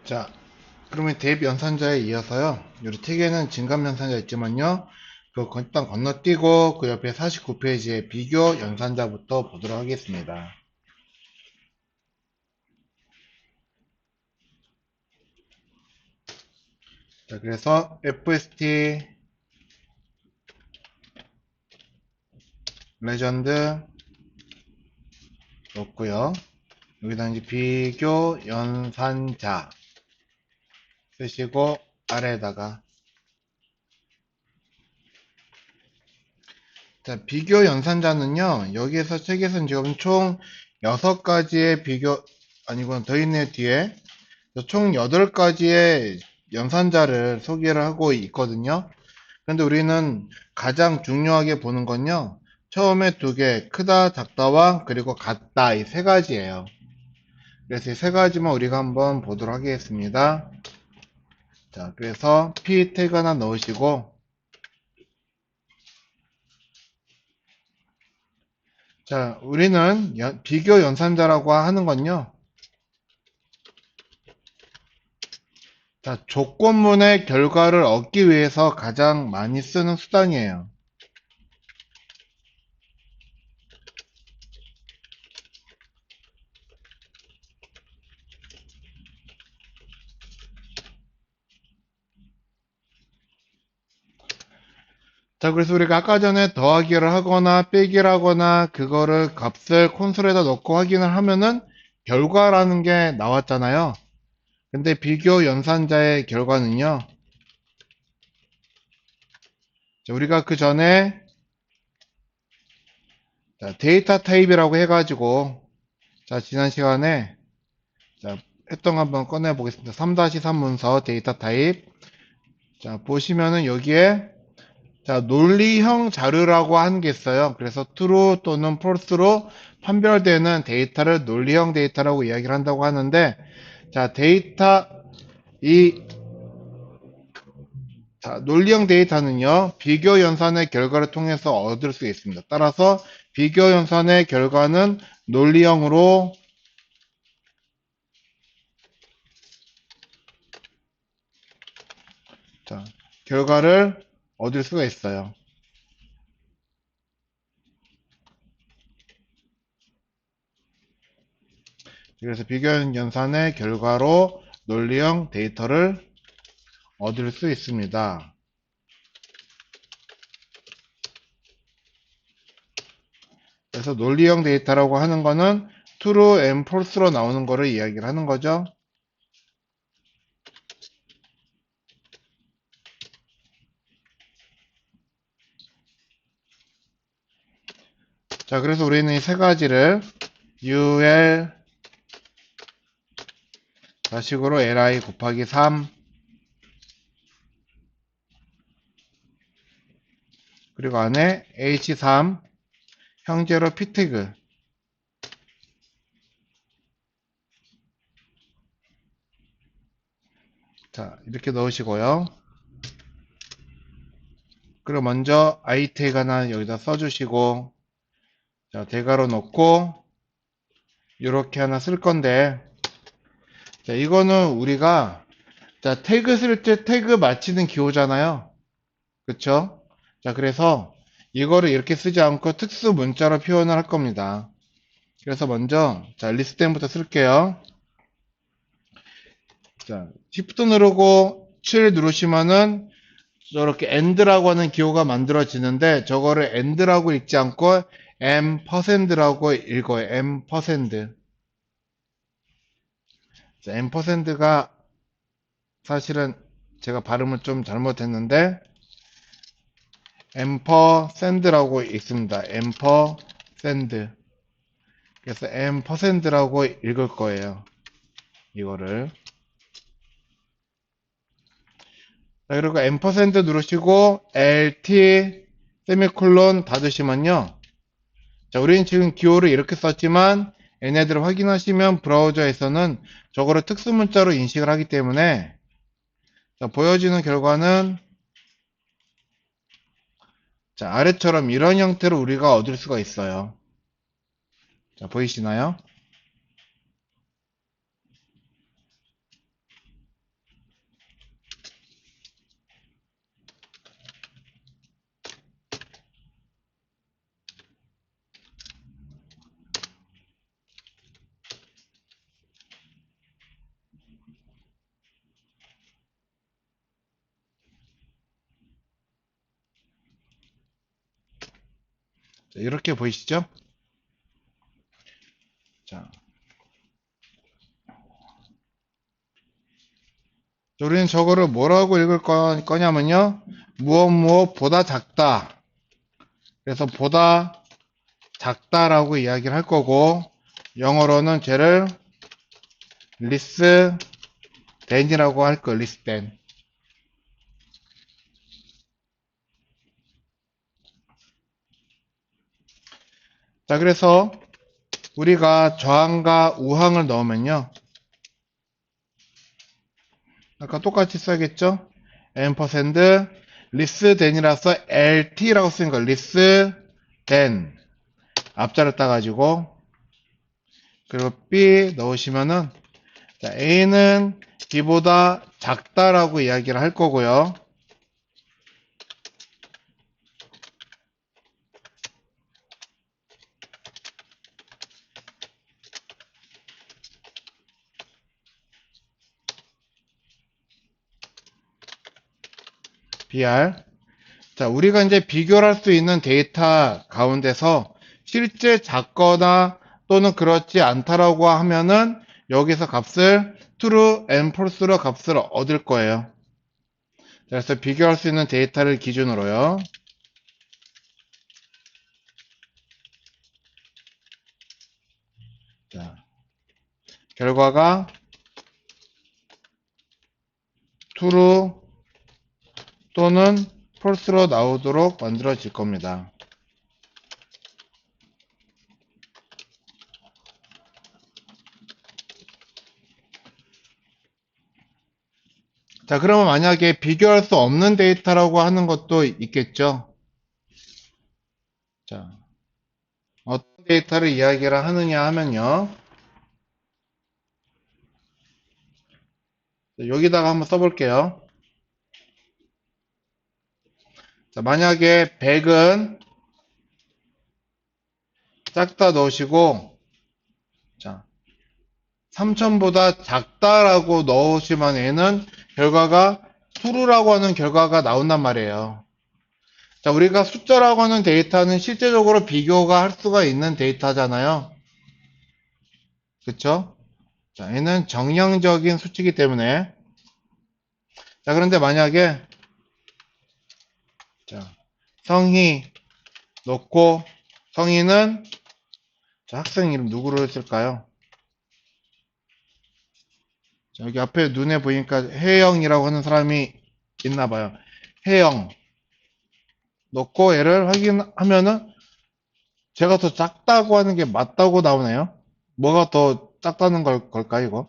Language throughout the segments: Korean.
자, 그러면 대입 연산자에 이어서요. 우리 책에는 증감 연산자 있지만요. 그거 일단 건너뛰고 그 옆에 49페이지에 비교 연산자부터 보도록 하겠습니다. 자, 그래서 FST 레전드 넣고요. 여기다 이제 비교 연산자 쓰시고 아래에다가 자, 비교 연산자는요. 여기에서 책에서는 지금 총 6가지의 비교 아니고 더 있네 뒤에 총 8가지의 연산자를 소개를 하고 있거든요. 근데 우리는 가장 중요하게 보는 건요. 처음에 2개, 크다, 작다와 그리고 같다 이 3가지예요. 그래서 이 3가지만 우리가 한번 보도록 하겠습니다. 자, 그래서 p 태그 하나 넣으시고 자, 우리는 비교 연산자라고 하는 건요. 자, 조건문의 결과를 얻기 위해서 가장 많이 쓰는 수단이에요. 자, 그래서 우리가 아까 전에 더하기를 하거나 빼기를 하거나 그거를 값을 콘솔에다 넣고 확인을 하면은 결과라는 게 나왔잖아요. 근데 비교 연산자의 결과는요. 자, 우리가 그 전에 데이터 타입이라고 해가지고 자, 지난 시간에 자, 했던 거 한번 꺼내 보겠습니다. 3-3 문서 데이터 타입. 자, 보시면은 여기에 자, 논리형 자료라고 하는 게 있어요. 그래서 true 또는 false로 판별되는 데이터를 논리형 데이터라고 이야기를 한다고 하는데, 자, 이, 논리형 데이터는요, 비교 연산의 결과를 통해서 얻을 수 있습니다. 따라서 비교 연산의 결과는 논리형으로, 자, 결과를 얻을 수가 있어요. 그래서 비교 연산의 결과로 논리형 데이터를 얻을 수 있습니다. 그래서 논리형 데이터라고 하는 거는 true and false로 나오는 거를 이야기를 하는 거죠. 자, 그래서 우리는 이 3가지를 ul 자식으로 li 곱하기 3 그리고 안에 h3 형제로 p태그 자, 이렇게 넣으시고요. 그리고 먼저 i 태그 하나 여기다 써주시고 자, 대괄호 넣고 이렇게 하나 쓸 건데 자, 이거는 우리가 자, 태그 쓸 때 태그 맞히는 기호잖아요. 그쵸? 자, 그래서 이거를 이렇게 쓰지 않고 특수 문자로 표현을 할 겁니다. 그래서 먼저, 자, 리스트부터 쓸게요. 자, Shift 누르고 7 누르시면은 저렇게 AND라고 하는 기호가 만들어지는데 저거를 AND라고 읽지 않고 %라고 읽어요. %. 자, %가 사실은 제가 발음을 좀 잘못했는데 %라고 읽습니다. %. 그래서 %라고 읽을 거예요. 이거를. 자, 그리고 %, 누르시고 LT 세미콜론 닫으시면요. 자, 우리는 지금 기호를 이렇게 썼지만 얘네들을 확인하시면 브라우저에서는 저거를 특수문자로 인식을 하기 때문에 자, 보여지는 결과는 자, 아래처럼 이런 형태로 우리가 얻을 수가 있어요. 자, 보이시나요? 자, 이렇게 보이시죠? 자, 우리는 저거를 뭐라고 읽을 거냐면요. 무엇보다 작다. 그래서 보다 작다라고 이야기를 할 거고, 영어로는 쟤를 less than이라고 할 거, less than. 자, 그래서 우리가 저항과 우항을 넣으면요. 아까 똑같이 써야겠죠? ampersand less than이라서 lt라고 쓰는 거, less than. 앞자를 따가지고, 그리고 b 넣으시면은, 자, a는 b보다 작다라고 이야기를 할 거고요. br. 자, 우리가 이제 비교를 할 수 있는 데이터 가운데서 실제 작거나 또는 그렇지 않다라고 하면은 여기서 값을 true and false로 값을 얻을 거예요. 그래서 비교할 수 있는 데이터를 기준으로요. 자, 결과가 true 또는 false로 나오도록 만들어질 겁니다. 자, 그러면 만약에 비교할 수 없는 데이터라고 하는 것도 있겠죠. 자, 어떤 데이터를 이야기를 하느냐 하면요. 여기다가 한번 써볼게요. 자, 만약에 100은 작다 넣으시고, 자, 3000보다 작다라고 넣으시면 얘는 결과가 true라고 하는 결과가 나온단 말이에요. 자, 우리가 숫자라고 하는 데이터는 실제적으로 비교가 할 수가 있는 데이터잖아요. 그쵸? 자, 얘는 정량적인 수치이기 때문에. 자, 그런데 만약에, 자, 성희 넣고, 성희는, 자, 학생 이름 누구로 쓸까요? 자, 여기 앞에 눈에 보니까 혜영이라고 하는 사람이 있나 봐요. 혜영. 넣고 얘를 확인하면은 제가 더 작다고 하는 게 맞다고 나오네요. 뭐가 더 작다는 걸까, 이거?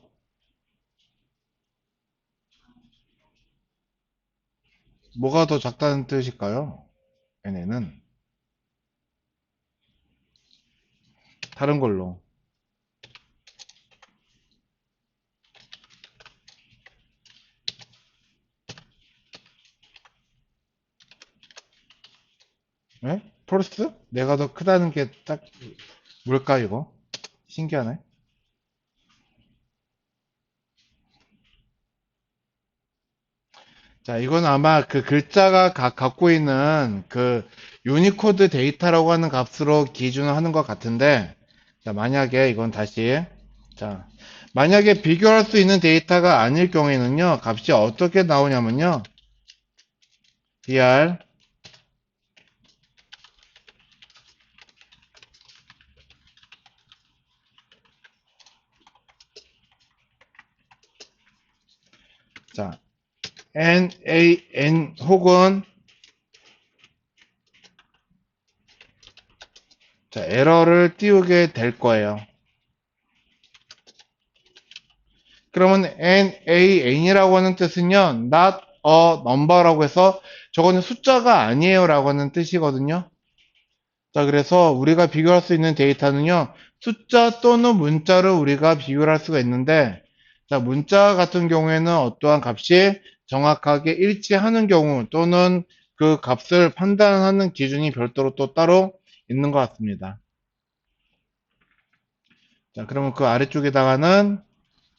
뭐가 더 작다는 뜻일까요? 얘네는. 다른 걸로. 네? 폴스? 내가 더 크다는 게 딱, 뭘까, 이거? 신기하네. 자, 이건 아마 그 글자가 갖고 있는 그 유니코드 데이터라고 하는 값으로 기준을 하는 것 같은데, 자, 만약에 이건 다시, 자, 만약에 비교할 수 있는 데이터가 아닐 경우에는요, 값이 어떻게 나오냐면요, dr, 자, nan 혹은, 자, 에러를 띄우게 될 거예요. 그러면 nan이라고 하는 뜻은요, not a number라고 해서 저거는 숫자가 아니에요 라고 하는 뜻이거든요. 자, 그래서 우리가 비교할 수 있는 데이터는요, 숫자 또는 문자를 우리가 비교를 할 수가 있는데, 자, 문자 같은 경우에는 어떠한 값이 정확하게 일치하는 경우 또는 그 값을 판단하는 기준이 별도로 또 따로 있는 것 같습니다. 자, 그러면 그 아래쪽에다가는,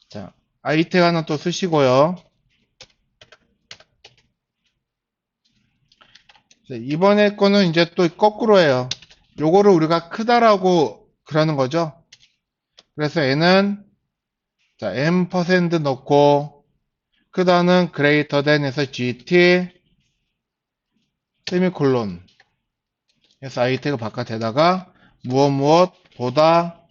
자, 아이텍 하나 또 쓰시고요. 자, 이번에 거는 이제 또 거꾸로 해요. 요거를 우리가 크다라고 그러는 거죠. 그래서 얘는 자, m% 넣고 크다는 greater than에서 gt 세미콜론 해서 i 태그 바깥에다가 무엇 보다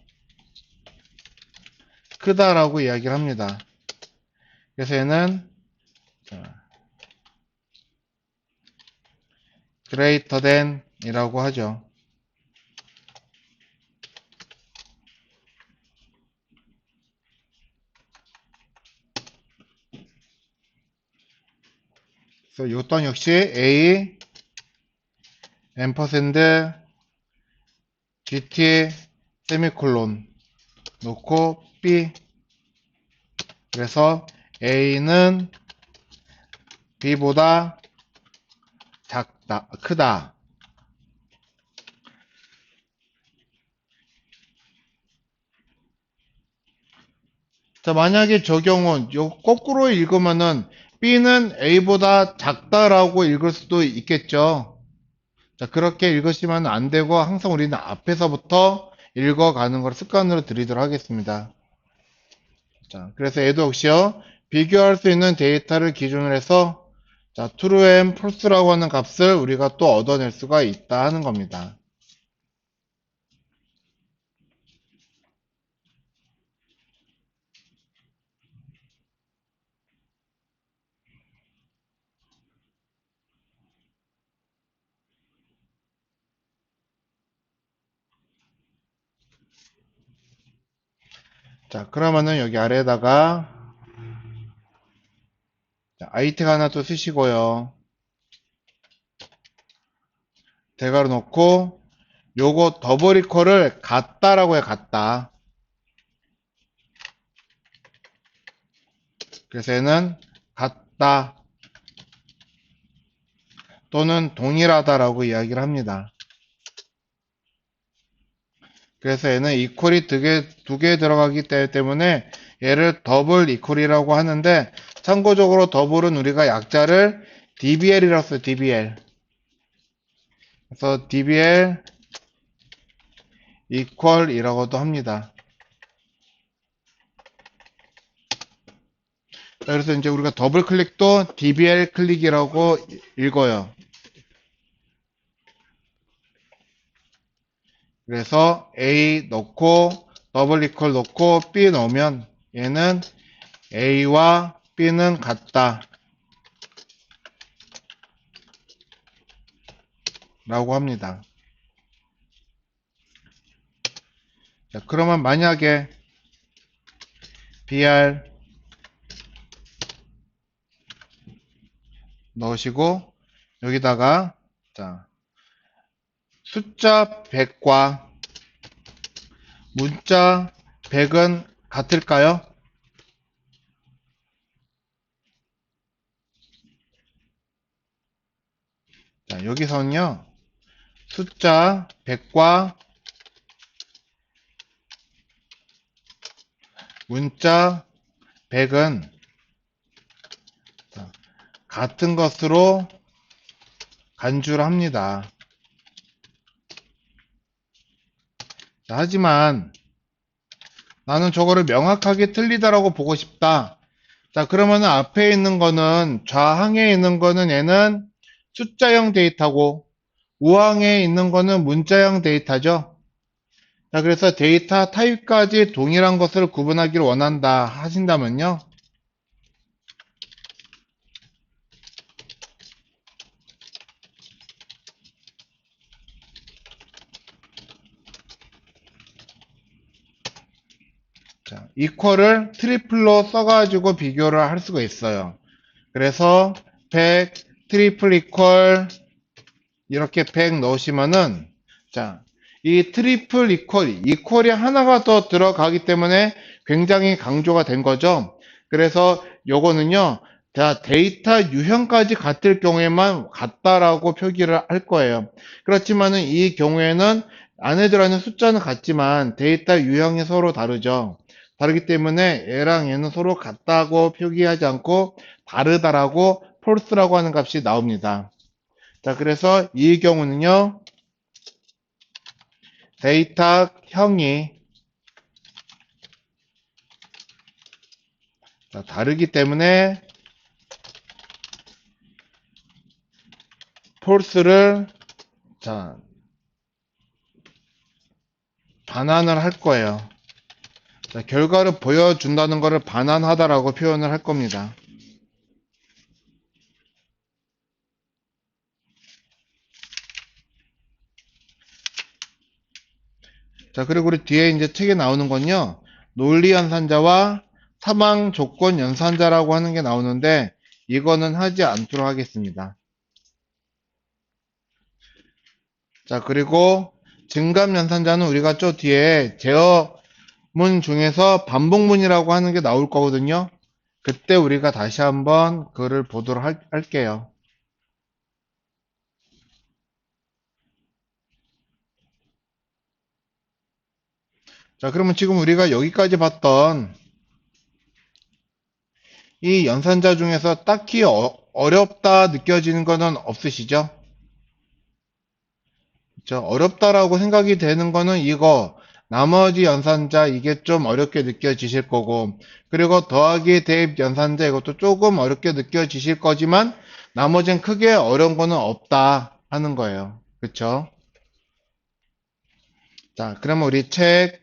크다라고 이야기를 합니다. 그래서 얘는 자, greater than 이라고 하죠. 그래서 이 또한 역시 a m% gt 세미콜론 놓고 b 그래서 a는 b보다 작다 크다. 자, 만약에 저 경우 요 거꾸로 읽으면은 b는 a보다 작다라고 읽을 수도 있겠죠. 자, 그렇게 읽으시면 안 되고 항상 우리는 앞에서부터 읽어가는 걸 습관으로 들이도록 하겠습니다. 자, 그래서 얘도 역시요. 비교할 수 있는 데이터를 기준으로 해서 자, true and false라고 하는 값을 우리가 또 얻어낼 수가 있다 하는 겁니다. 자, 그러면은 여기 아래에다가 i 태그 하나 또 쓰시고요. 대괄호 놓고 요거 더블 이퀄을 같다라고 해 같다. 그래서 얘는 같다 또는 동일하다라고 이야기를 합니다. 그래서 얘는 이퀄이 두 개 들어가기 때문에 얘를 더블 이퀄이라고 하는데 참고적으로 더블은 우리가 약자를 dbl이라고 써요. dbl. 그래서 dbl equal이라고도 합니다. 그래서 이제 우리가 더블 클릭도 dbl 클릭이라고 읽어요. 그래서 A 넣고 더블 이퀄 넣고 B 넣으면 얘는 A와 B는 같다 라고 합니다. 자, 그러면 만약에 BR 넣으시고 여기다가 자, 숫자 100과 문자 100은 같을까요? 자, 여기서는요. 숫자 100과 문자 100은 같은 것으로 간주를 합니다. 자, 하지만 나는 저거를 명확하게 틀리다라고 보고 싶다. 자, 그러면은 앞에 있는 거는 좌항에 있는 거는 얘는 숫자형 데이터고 우항에 있는 거는 문자형 데이터죠. 자, 그래서 데이터 타입까지 동일한 것을 구분하기를 원한다 하신다면요. 자, 이퀄을 트리플로 써가지고 비교를 할 수가 있어요. 그래서 100 트리플 이퀄 이렇게 100 넣으시면은 자, 이 트리플 이퀄이 하나가 더 들어가기 때문에 굉장히 강조가 된 거죠. 그래서 요거는요, 자, 데이터 유형까지 같을 경우에만 같다라고 표기를 할 거예요. 그렇지만은 이 경우에는 안에 들어있는 숫자는 같지만 데이터 유형이 서로 다르죠. 다르기 때문에 얘랑 얘는 서로 같다고 표기하지 않고 다르다라고 false라고 하는 값이 나옵니다. 자, 그래서 이 경우는요, 대입탁형이 다르기 때문에 false를 반환을 할 거예요. 결과를 보여준다는 것을 반환하다라고 표현을 할 겁니다. 그리고 우리 뒤에 이제 책에 나오는 건요, 논리 연산자와 사망 조건 연산자라고 하는 게 나오는데, 이거는 하지 않도록 하겠습니다. 그리고 증감 연산자는 우리가 저 뒤에 제어문 중에서 반복문이라고 하는 게 나올 거거든요. 그때 우리가 다시 한번 그를 보도록 할게요. 그러면 지금 우리가 여기까지 봤던 이 연산자 중에서 딱히 어렵다 느껴지는 거는 없으시죠? 어렵다라고 생각이 되는 거는 이거, 나머지 연산자 이게 좀 어렵게 느껴지실 거고, 그리고 더하기 대입 연산자 이것도 조금 어렵게 느껴지실 거지만 나머지는 크게 어려운 거는 없다 하는 거예요. 그쵸? 그러면 우리 책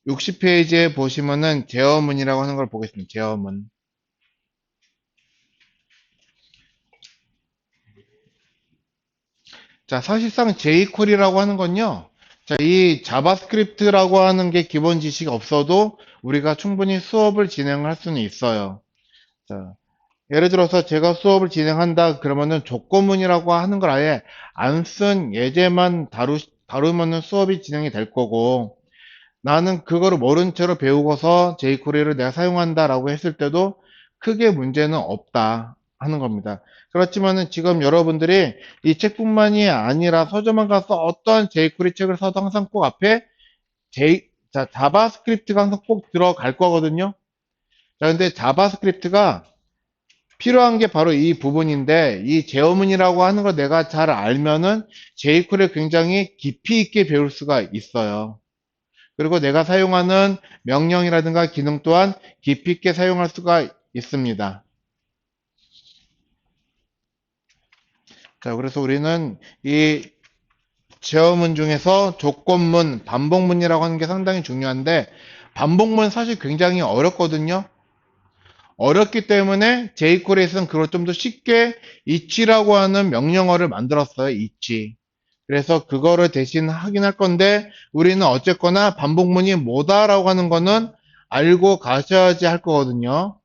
60페이지에 보시면은 제어문이라고 하는 걸 보겠습니다. 제어문. 사실상 jQuery라고 하는 건요. 이 자바스크립트라고 하는 게 기본 지식이 없어도 우리가 충분히 수업을 진행할 수는 있어요. 예를 들어서 제가 수업을 진행한다 그러면은 조건문이라고 하는 걸 아예 안 쓴 예제만 다루면은 수업이 진행이 될 거고, 나는 그거를 모른 채로 배우고서 jQuery를 내가 사용한다라고 했을 때도 크게 문제는 없다 하는 겁니다. 그렇지만은 지금 여러분들이 이 책뿐만이 아니라 서점에 가서 어떠한 jQuery 책을 사도 항상 꼭 앞에 자바스크립트가 항상 꼭 들어갈 거거든요. 근데 자바스크립트가 필요한 게 바로 이 부분인데, 이 제어문이라고 하는 걸 내가 잘 알면은 jQuery를 굉장히 깊이 있게 배울 수가 있어요. 그리고 내가 사용하는 명령이라든가 기능 또한 깊이 있게 사용할 수가 있습니다. 그래서 우리는 이 제어문 중에서 조건문, 반복문이라고 하는 게 상당히 중요한데, 반복문 사실 굉장히 어렵거든요. 어렵기 때문에 jQuery에서는 그걸 좀 더 쉽게 each라고 하는 명령어를 만들었어요. each. 그래서 그거를 대신 확인할 건데, 우리는 어쨌거나 반복문이 뭐다라고 하는 거는 알고 가셔야지 할 거거든요.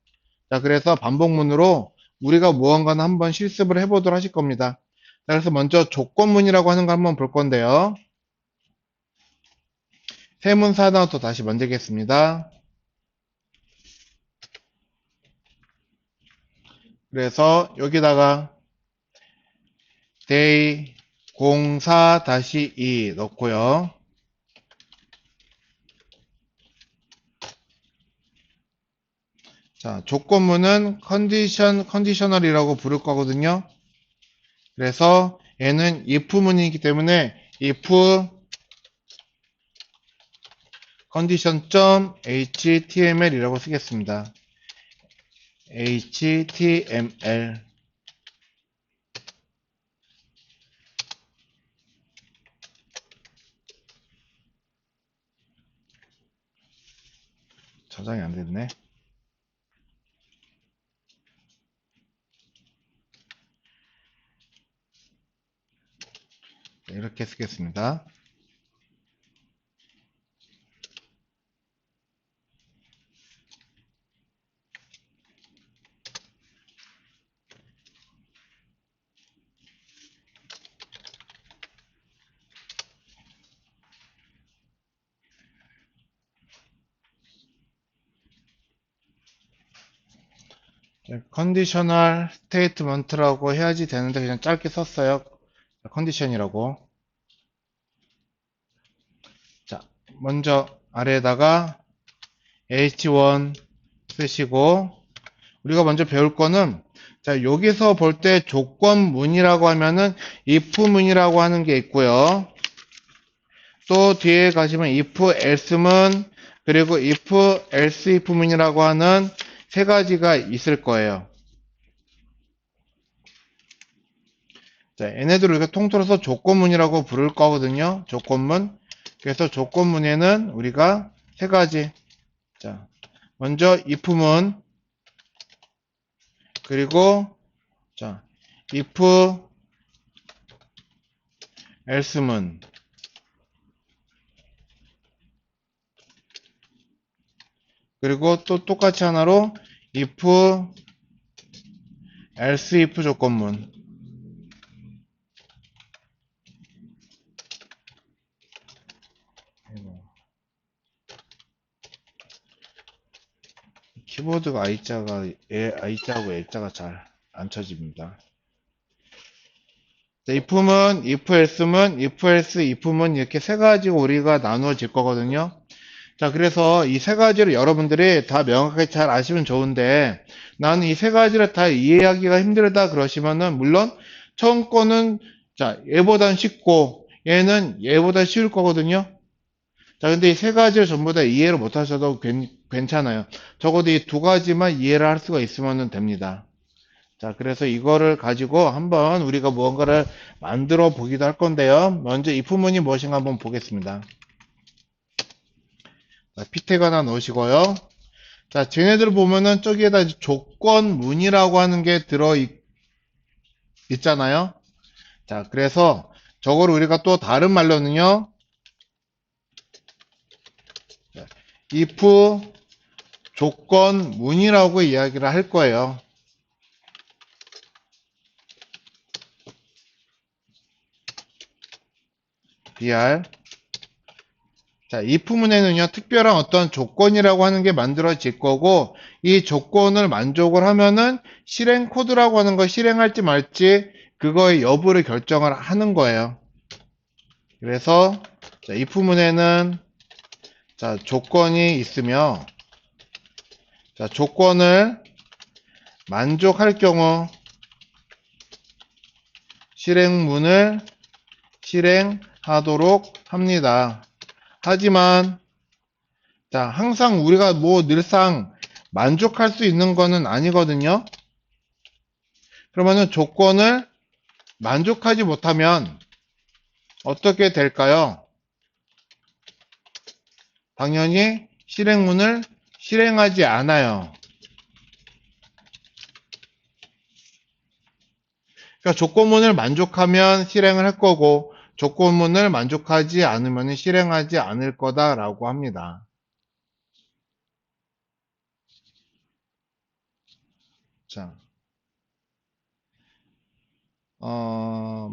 그래서 반복문으로 우리가 무언가는 한번 실습을 해보도록 하실 겁니다. 그래서 먼저 조건문이라고 하는 거 한번 볼 건데요. 세문사 하나부터 다시 만들겠습니다. 그래서 여기다가 day 04-2 넣고요. 조건문은 컨디셔널이라고 부를 거거든요. 그래서 얘는 if문이기 때문에 if condition.html이라고 쓰겠습니다. html. 저장이 안 됐네. 이렇게 쓰겠습니다. 컨디셔널 스테이트먼트라고 해야지 되는데 그냥 짧게 썼어요. 컨디션이라고. 먼저 아래에다가 h1 쓰시고, 우리가 먼저 배울 거는 여기서 볼 때 조건문이라고 하면은 if문이라고 하는 게 있고요. 또 뒤에 가시면 if, else문, 그리고 if, else, if문이라고 하는 세 가지가 있을 거예요. 자, 얘네들을 우리가 통틀어서 조건문이라고 부를 거거든요. 조건문. 그래서 조건문에는 우리가 세 가지. 자, 먼저 if문, 그리고 자, if, else문, 그리고 또 똑같이 하나로 if, else, if 조건문. 키보드가 I자하고 L자가 잘 안 쳐집니다. 자, if문, if else문, if else, if문 이렇게 세 가지로 우리가 나누어질 거거든요. 자, 그래서 이 세 가지를 여러분들이 다 명확하게 잘 아시면 좋은데 나는 이 세 가지를 다 이해하기가 힘들다 그러시면은 물론 처음 거는 자, 얘보단 쉽고 얘는 얘보다 쉬울 거거든요. 자, 근데 이 세 가지를 전부 다 이해를 못 하셔도 괜찮아요. 적어도 이 두 가지만 이해를 할 수가 있으면 됩니다. 자, 그래서 이거를 가지고 한번 우리가 무언가를 만들어 보기도 할 건데요. 먼저 if문이 무엇인가 한번 보겠습니다. 자, 피택 하나 넣으시고요. 자, 쟤네들 보면은 저기에다 조건문이라고 하는 게 있잖아요. 자, 그래서 저거를 우리가 또 다른 말로는요. if 조건문이라고 이야기를 할 거예요. BR. 자, if문에는요, 특별한 어떤 조건이라고 하는 게 만들어질 거고, 이 조건을 만족을 하면은 실행 코드라고 하는 걸 실행할지 말지, 그거의 여부를 결정을 하는 거예요. 그래서, 자, if문에는, 자, 조건이 있으며, 자, 조건을 만족할 경우, 실행문을 실행하도록 합니다. 하지만, 자, 항상 우리가 뭐 늘상 만족할 수 있는 거는 아니거든요. 그러면은 조건을 만족하지 못하면 어떻게 될까요? 당연히 실행문을 실행하지 않아요. 그러니까 조건문을 만족하면 실행을 할 거고 조건문을 만족하지 않으면 실행하지 않을 거다라고 합니다. 자,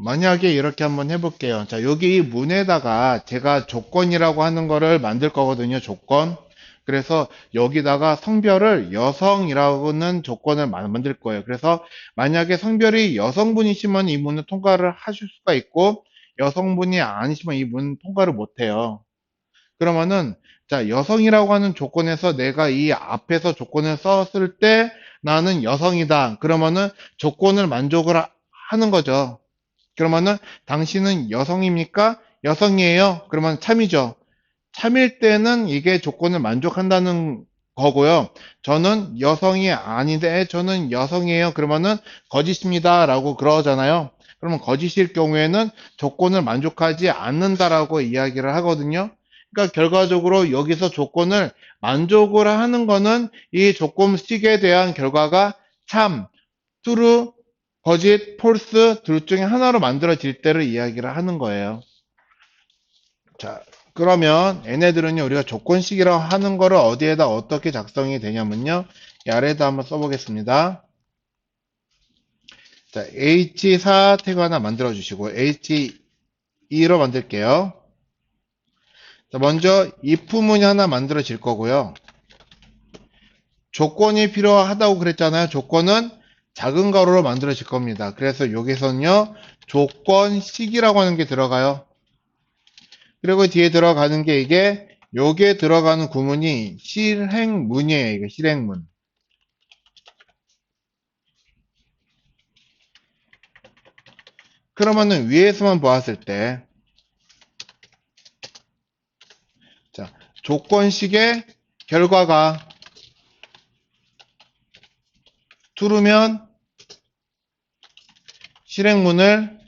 만약에 이렇게 한번 해볼게요. 자, 여기 이 문에다가 제가 조건이라고 하는 거를 만들 거거든요. 조건. 그래서 여기다가 성별을 여성이라고는 조건을 만들 거예요. 그래서 만약에 성별이 여성분이시면 이 문을 통과를 하실 수가 있고 여성분이 아니시면 이 문은 통과를 못 해요. 그러면은 자, 여성이라고 하는 조건에서 내가 이 앞에서 조건을 썼을 때 나는 여성이다. 그러면은 조건을 만족을 하는 거죠. 그러면은 당신은 여성입니까? 여성이에요. 그러면 참이죠. 참일 때는 이게 조건을 만족한다는 거고요. 저는 여성이 아닌데 저는 여성이에요. 그러면은 거짓입니다. 라고 그러잖아요. 그러면 거짓일 경우에는 조건을 만족하지 않는다라고 이야기를 하거든요. 그러니까 결과적으로 여기서 조건을 만족을 하는 거는 이 조건식에 대한 결과가 참, true, 거짓, false 둘 중에 하나로 만들어질 때를 이야기를 하는 거예요. 자, 그러면 얘네들은요, 우리가 조건식이라고 하는 거를 어디에다 어떻게 작성이 되냐면요, 이 아래에다 한번 써보겠습니다. 자, H4 태그 하나 만들어 주시고, H2로 만들게요. 자, 먼저 if문이 하나 만들어질 거고요. 조건이 필요하다고 그랬잖아요. 조건은 작은 가로로 만들어질 겁니다. 그래서 여기서는요, 조건식이라고 하는 게 들어가요. 그리고 뒤에 들어가는 게 이게 여기에 들어가는 구문이 실행문이에요. 이게 실행문. 그러면은 위에서만 보았을 때 조건식의 결과가 true면 실행문을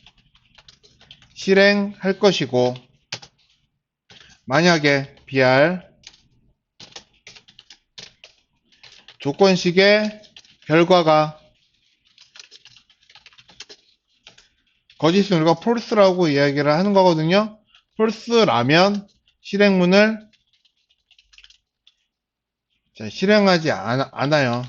실행할 것이고, 만약에 BR 조건식의 결과가 거짓은 우리가 false라고 이야기를 하는 거거든요. false라면 실행문을 실행하지 않아요.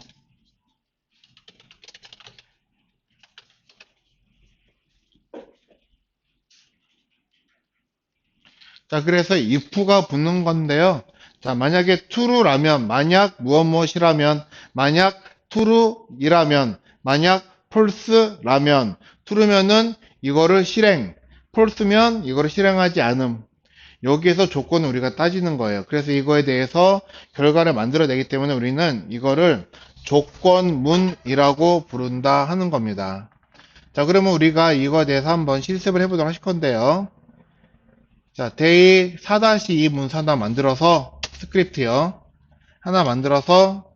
자, 그래서 if가 붙는 건데요. 자, 만약에 true라면, 만약 무엇이라면, 만약 true이라면, 만약 false라면, true면은 이거를 실행, false면 이거를 실행하지 않음. 여기에서 조건을 우리가 따지는 거예요. 그래서 이거에 대해서 결과를 만들어내기 때문에 우리는 이거를 조건문이라고 부른다 하는 겁니다. 자, 그러면 우리가 이거에 대해서 한번 실습을 해보도록 하실 건데요. 자, 데이 4-2 문서 하나 만들어서, 스크립트요. 하나 만들어서,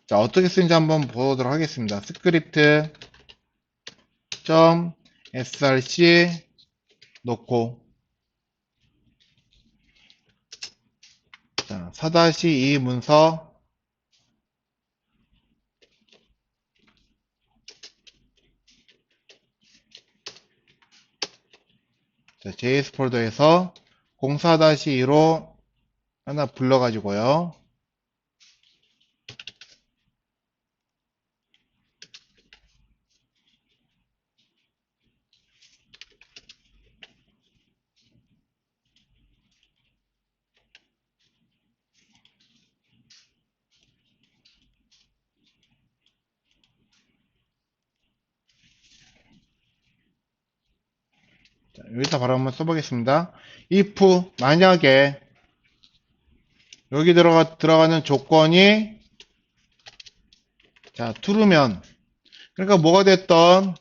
자, 어떻게 쓰는지 한번 보도록 하겠습니다. 스크립트 .src 놓고, 자, 4-2 문서, 자, JS 폴더에서 04-2로 하나 불러가지고요. 자, 여기서 바로 한번 써보겠습니다. if, 만약에, 여기 들어가는 조건이, 자, true면, 그러니까 뭐가 됐던,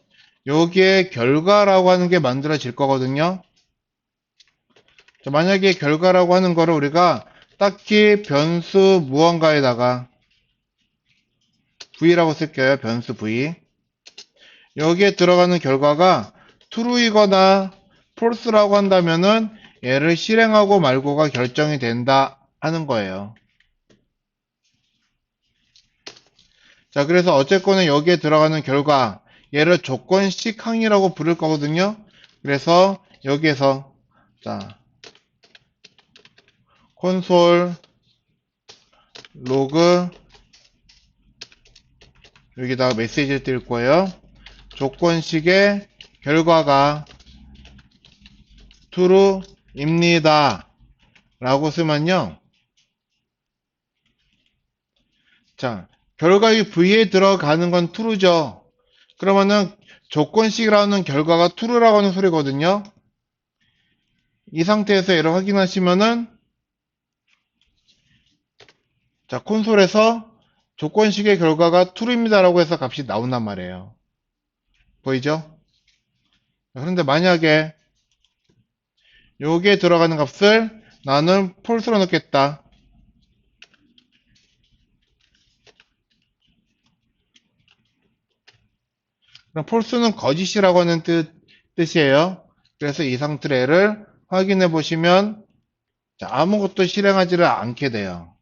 여기에 결과라고 하는 게 만들어질 거거든요. 자, 만약에 결과라고 하는 거를 우리가 딱히 변수 무언가에다가 v라고 쓸게요. 변수 v. 여기에 들어가는 결과가 true이거나 false라고 한다면은 얘를 실행하고 말고가 결정이 된다 하는 거예요. 자, 그래서 어쨌거나 여기에 들어가는 결과, 얘를 조건식 항이라고 부를 거거든요. 그래서 여기에서, 자, 콘솔 로그, 여기다가 메시지를 띄울 거예요. 조건식의 결과가 true입니다. 라고 쓰면요. 자, 결과의 V에 들어가는 건 true죠. 그러면은 조건식이라는 결과가 true라고 하는 소리거든요. 이 상태에서 얘를 확인하시면은, 자, 콘솔에서 조건식의 결과가 true입니다라고 해서 값이 나온단 말이에요. 보이죠? 그런데 만약에 여기에 들어가는 값을 나는 false로 넣겠다. 그럼 false는 거짓이라고 하는 뜻이에요. 그래서 이 상태를 확인해 보시면, 자, 아무것도 실행하지를 않게 돼요.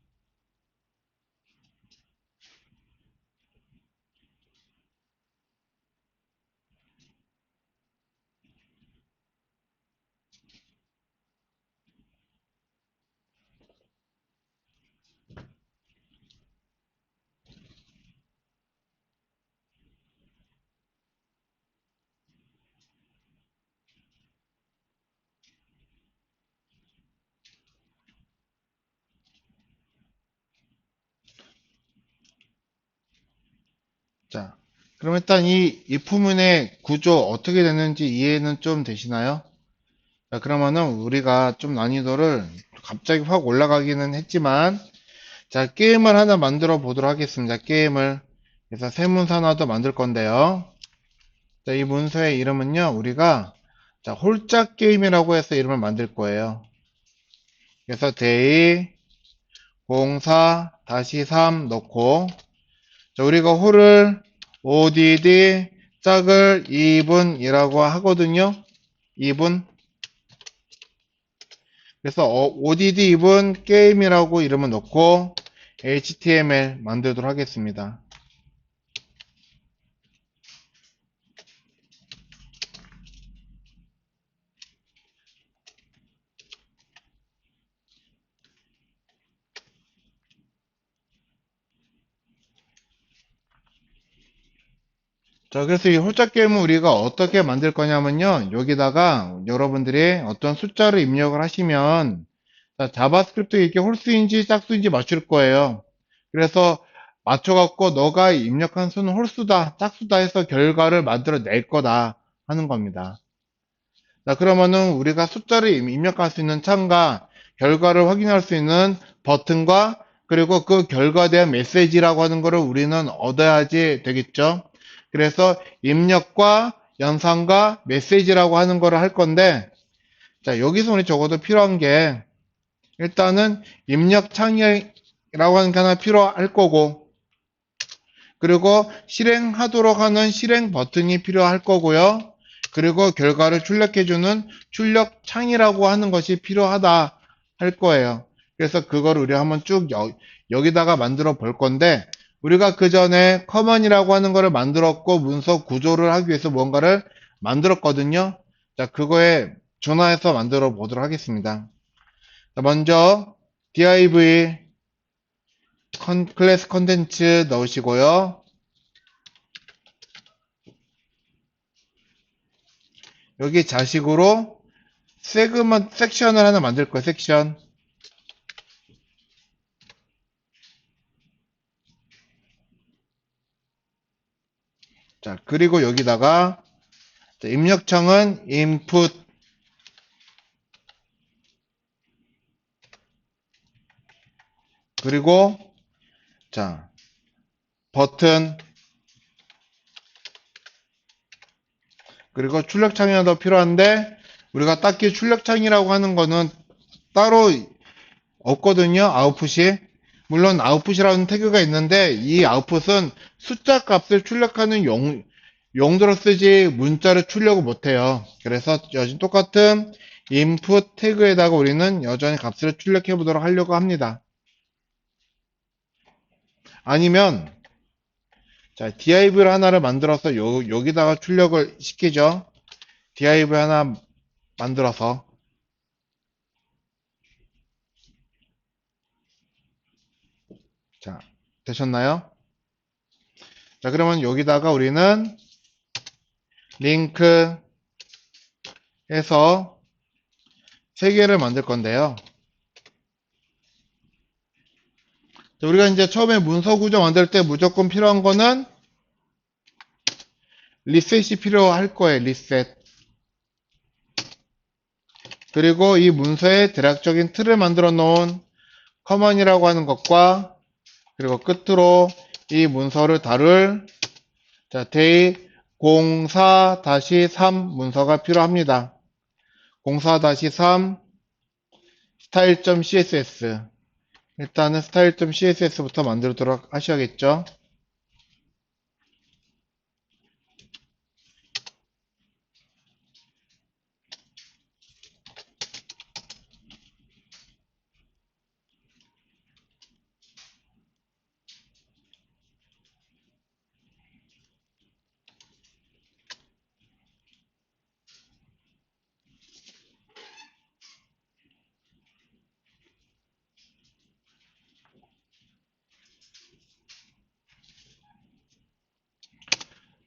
자, 그럼 일단 이 if문의 구조 어떻게 되는지 이해는 좀 되시나요? 자, 그러면은 우리가 좀 난이도를 갑자기 확 올라가기는 했지만, 자, 게임을 하나 만들어 보도록 하겠습니다. 게임을. 그래서 새 문서 하나 더 만들 건데요. 자, 이 문서의 이름은요, 우리가, 자, 홀짝 게임이라고 해서 이름을 만들 거예요. 그래서 day 04-3 넣고, 자, 우리가 홀을 odd 짝을 2분이라고 하거든요. 2분. 그래서 odd 2분 게임이라고 이름을 넣고 html 만들도록 하겠습니다. 자, 그래서 이 홀짝 게임은 우리가 어떻게 만들 거냐면요. 여기다가 여러분들이 어떤 숫자를 입력을 하시면, 자, 자바스크립트 이게 홀수인지 짝수인지 맞출 거예요. 그래서 맞춰갖고 너가 입력한 수는 홀수다, 짝수다 해서 결과를 만들어 낼 거다 하는 겁니다. 자, 그러면은 우리가 숫자를 입력할 수 있는 창과 결과를 확인할 수 있는 버튼과 그리고 그 결과에 대한 메시지라고 하는 거를 우리는 얻어야지 되겠죠. 그래서 입력과 연산과 메시지라고 하는 거를 할 건데, 자, 여기서 우리 적어도 필요한 게 일단은 입력 창이라고 하는 게 하나 필요할 거고, 그리고 실행하도록 하는 실행 버튼이 필요할 거고요. 그리고 결과를 출력해주는 출력 창이라고 하는 것이 필요하다 할 거예요. 그래서 그걸 우리 한번 쭉 여기다가 만들어 볼 건데, 우리가 그 전에 커먼이라고 하는 거를 만들었고 문서 구조를 하기 위해서 뭔가를 만들었거든요. 자, 그거에 준화해서 만들어 보도록 하겠습니다. 자, 먼저 div 클래스 컨텐츠 넣으시고요. 여기 자식으로 섹션을 하나 만들 거예요. 섹션. 자, 그리고 여기다가 자, 입력창은 input 그리고 자, 버튼 그리고 출력창이 하나 더 필요한데 우리가 딱히 출력창이라고 하는 거는 따로 없거든요. 아웃풋이. 물론 아웃풋이라는 태그가 있는데 이 아웃풋은 숫자 값을 출력하는 용도로 쓰지 문자를 출력을 못해요. 그래서 여전히 똑같은 input 태그에다가 우리는 여전히 값을 출력해 보도록 하려고 합니다. 아니면 자 div를 하나를 만들어서 여기다가 출력을 시키죠. div 하나 만들어서 자 되셨나요? 자 그러면 여기다가 우리는 링크 해서 세 개를 만들 건데요. 자, 우리가 이제 처음에 문서 구조 만들 때 무조건 필요한 거는 리셋이 필요할 거예요. 리셋. 그리고 이 문서에 대략적인 틀을 만들어 놓은 커먼이라고 하는 것과 그리고 끝으로 이 문서를 다룰 자, day 04-3 문서가 필요합니다. 04-3 style.css 일단은 style.css부터 만들도록 하셔야겠죠.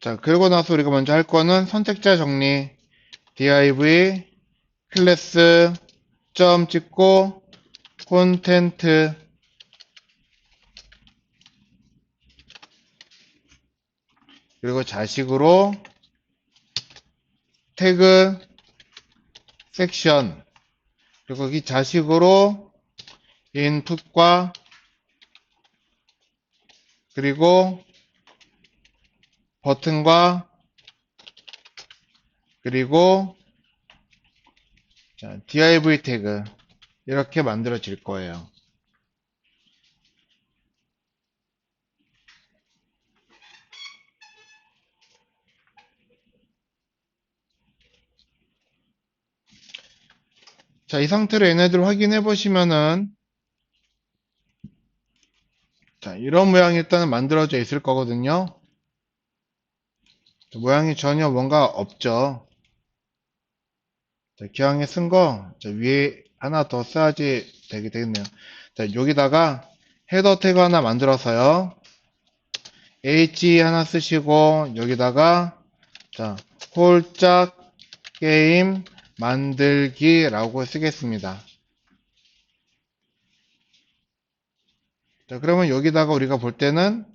자, 그러고 나서 우리가 먼저 할 거는 선택자 정리 div 클래스 점 찍고 콘텐트 그리고 자식으로 태그 섹션 그리고 이 자식으로 인풋과 그리고 버튼과 그리고 자, div 태그 이렇게 만들어질 거예요. 자, 이 상태로 얘네들 확인해 보시면은, 자, 이런 모양이 일단은 만들어져 있을 거거든요. 모양이 전혀 뭔가 없죠. 자, 기왕에 쓴 거, 자, 위에 하나 더 써야지 되겠네요. 자, 여기다가 헤더 태그 하나 만들어서요. H 하나 쓰시고, 여기다가, 자, 홀짝 게임 만들기라고 쓰겠습니다. 자, 그러면 여기다가 우리가 볼 때는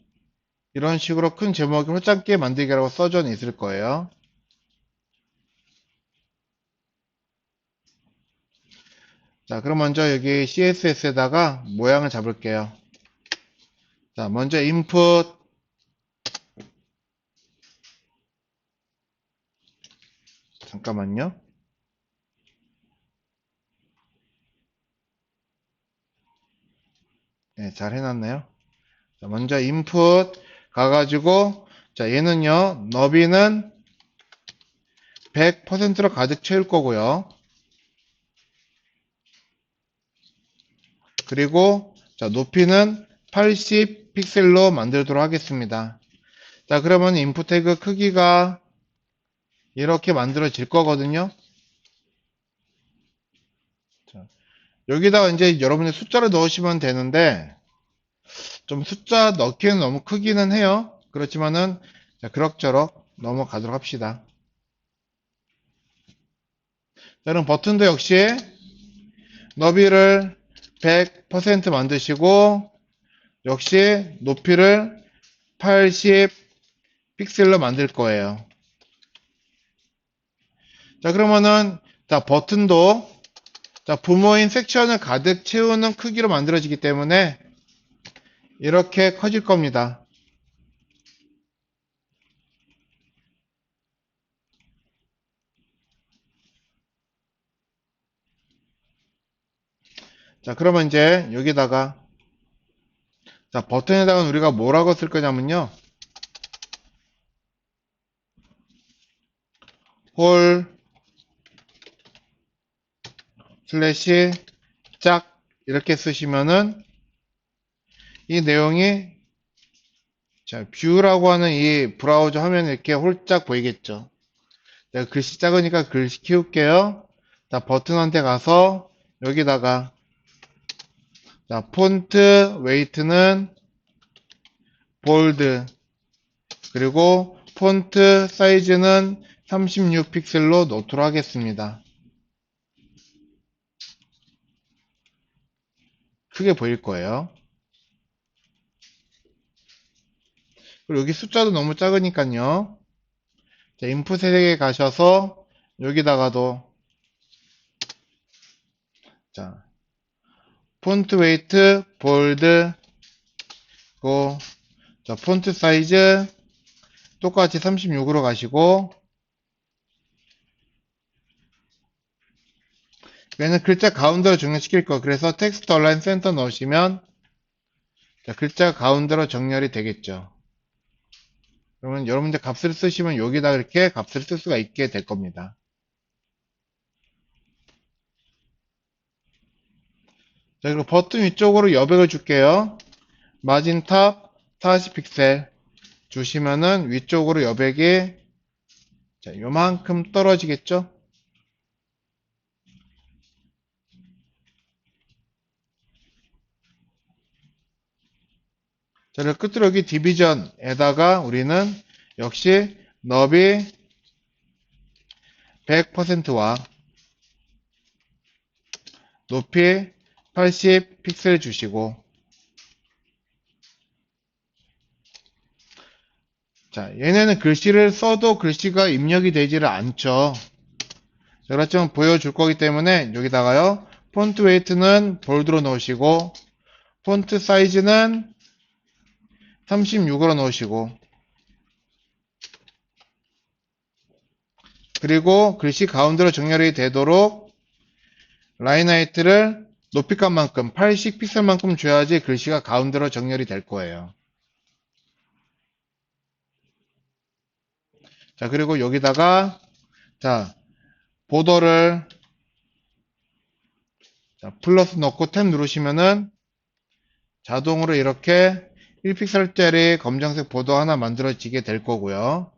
이런 식으로 큰 제목이 홀짝 게임 만들기라고 써져 있을 거예요. 자, 그럼 먼저 여기 CSS에다가 모양을 잡을게요. 자, 먼저 input, 잠깐만요. 네, 잘 해놨네요. 자, 먼저 input 가가지고, 자, 얘는요, 너비는 100%로 가득 채울 거고요. 그리고, 자, 높이는 80 픽셀로 만들도록 하겠습니다. 자, 그러면 인풋 태그 크기가 이렇게 만들어질 거거든요. 자, 여기다가 이제 여러분이 숫자를 넣으시면 되는데, 좀 숫자 넣기에는 너무 크기는 해요. 그렇지만은, 자, 그럭저럭 넘어가도록 합시다. 자, 그럼 버튼도 역시 너비를 100% 만드시고, 역시 높이를 80 픽셀로 만들 거예요. 자, 그러면은, 자, 버튼도, 자, 부모인 섹션을 가득 채우는 크기로 만들어지기 때문에, 이렇게 커질 겁니다. 자, 그러면 이제 여기다가, 자, 버튼에다가 우리가 뭐라고 쓸 거냐면요. 홀, 슬래시, 짝, 이렇게 쓰시면은, 이 내용이, 자, 뷰라고 하는 이 브라우저 화면에 이렇게 홀짝 보이겠죠. 내가 글씨 작으니까 글씨 키울게요. 자, 버튼한테 가서, 여기다가, 자, 폰트 웨이트는 볼드, 그리고 폰트 사이즈는 36픽셀로 놓도록 하겠습니다. 크게 보일 거예요. 그리고 여기 숫자도 너무 작으니까요. 자, 인풋에 가셔서 여기다가도, 자, 폰트 웨이트 볼드, 고, 자, 폰트 사이즈 똑같이 36으로 가시고, 얘는 글자 가운데로 정렬시킬 거. 그래서 텍스트 얼라인 센터 넣으시면, 자, 글자 가운데로 정렬이 되겠죠. 그러면 여러분들 값을 쓰시면 여기다 이렇게 값을 쓸 수가 있게 될 겁니다. 자, 그리고 버튼 위쪽으로 여백을 줄게요. 마진 탑 40픽셀 주시면은 위쪽으로 여백이, 자, 요만큼 떨어지겠죠? 자, 그리고 끝으로 여기 디비전에다가 우리는 역시 너비 100%와 높이 80 픽셀 주시고, 자, 얘네는 글씨를 써도 글씨가 입력이 되지를 않죠. 그렇지만 보여줄 거기 때문에 여기다가요, 폰트 웨이트는 볼드로 넣으시고, 폰트 사이즈는 36으로 넣으시고, 그리고 글씨 가운데로 정렬이 되도록 라인 하이트를 높이값만큼 80 픽셀만큼 줘야지 글씨가 가운데로 정렬이 될 거예요. 자, 그리고 여기다가 자, 보더를 자, 플러스 넣고 탭 누르시면은 자동으로 이렇게 1픽셀짜리 검정색 보더 하나 만들어지게 될 거고요.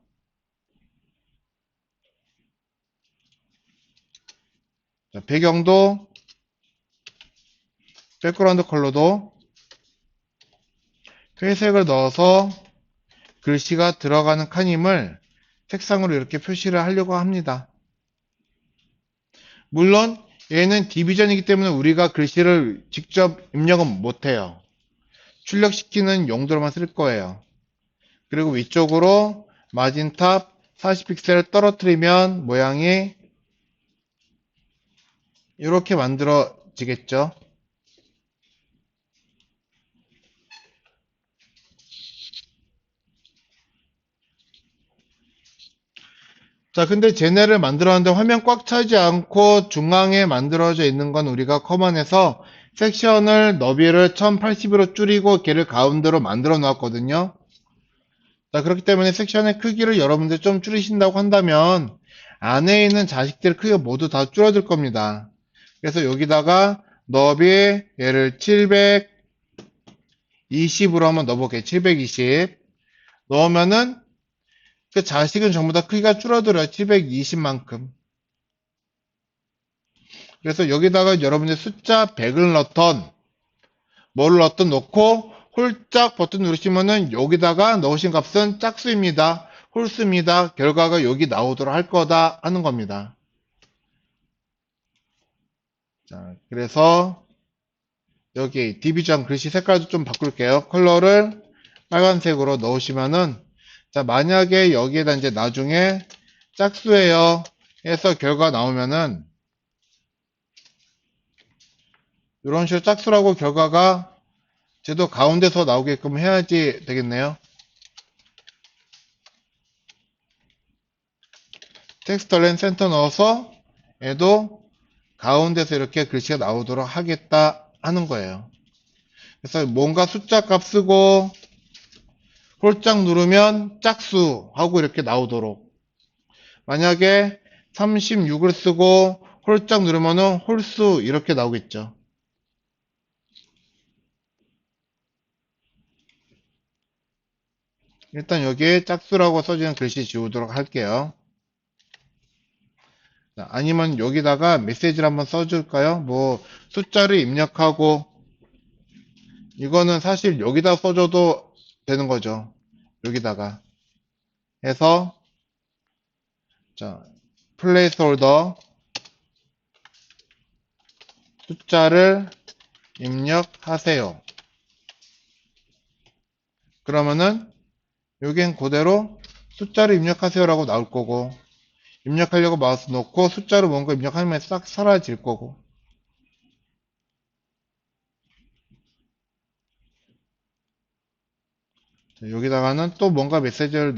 자, 배경도 백그라운드 컬러도 회색을 넣어서 글씨가 들어가는 칸임을 색상으로 이렇게 표시를 하려고 합니다. 물론 얘는 디비전이기 때문에 우리가 글씨를 직접 입력은 못해요. 출력시키는 용도로만 쓸 거예요. 그리고 위쪽으로 마진탑 40픽셀 떨어뜨리면 모양이 이렇게 만들어지겠죠. 자, 근데 쟤네를 만들었는데 화면 꽉 차지 않고 중앙에 만들어져 있는 건 우리가 커먼에서 섹션을 너비를 1080으로 줄이고 걔를 가운데로 만들어 놓았거든요. 자, 그렇기 때문에 섹션의 크기를 여러분들 좀 줄이신다고 한다면 안에 있는 자식들 크기가 모두 다 줄어들 겁니다. 그래서 여기다가 너비 얘를 720으로 한번 넣어볼게요. 720 넣으면은 그 자식은 전부 다 크기가 줄어들어요. 720만큼. 그래서 여기다가 여러분들 숫자 100을 넣던 뭐를 넣던 넣고 홀짝 버튼 누르시면은 여기다가 넣으신 값은 짝수입니다. 홀수입니다. 결과가 여기 나오도록 할 거다 하는 겁니다. 자, 그래서 여기 디비전 글씨 색깔도 좀 바꿀게요. 컬러를 빨간색으로 넣으시면은 자, 만약에 여기에다 이제 나중에 짝수예요 해서 결과 나오면은 이런 식으로 짝수라고 결과가 쟤도 가운데서 나오게끔 해야지 되겠네요. 텍스트 얼른 센터 넣어서 얘도 가운데서 이렇게 글씨가 나오도록 하겠다 하는 거예요. 그래서 뭔가 숫자 값 쓰고 홀짝 누르면 짝수 하고 이렇게 나오도록, 만약에 36을 쓰고 홀짝 누르면은 홀수 이렇게 나오겠죠. 일단 여기에 짝수라고 써지는 글씨 지우도록 할게요. 자, 아니면 여기다가 메시지를 한번 써줄까요? 뭐 숫자를 입력하고, 이거는 사실 여기다 써줘도 되는 거죠. 여기다가 해서 자, 플레이스홀더 숫자를 입력하세요. 그러면은 여긴 그대로 숫자를 입력하세요라고 나올 거고, 입력하려고 마우스 놓고 숫자로 뭔가 입력하면 싹 사라질 거고. 자, 여기다가는 또 뭔가 메시지를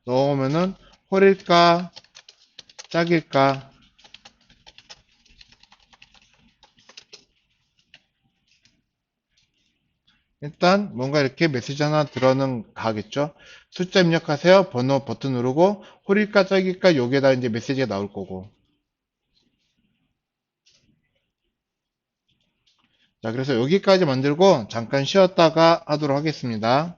넣으면은 홀일까 짝일까, 일단 뭔가 이렇게 메시지 하나 들어는 가겠죠. 숫자 입력하세요. 번호 버튼 누르고 홀일까 짝일까 여기에다 이제 메시지가 나올 거고. 자, 그래서 여기까지 만들고 잠깐 쉬었다가 하도록 하겠습니다.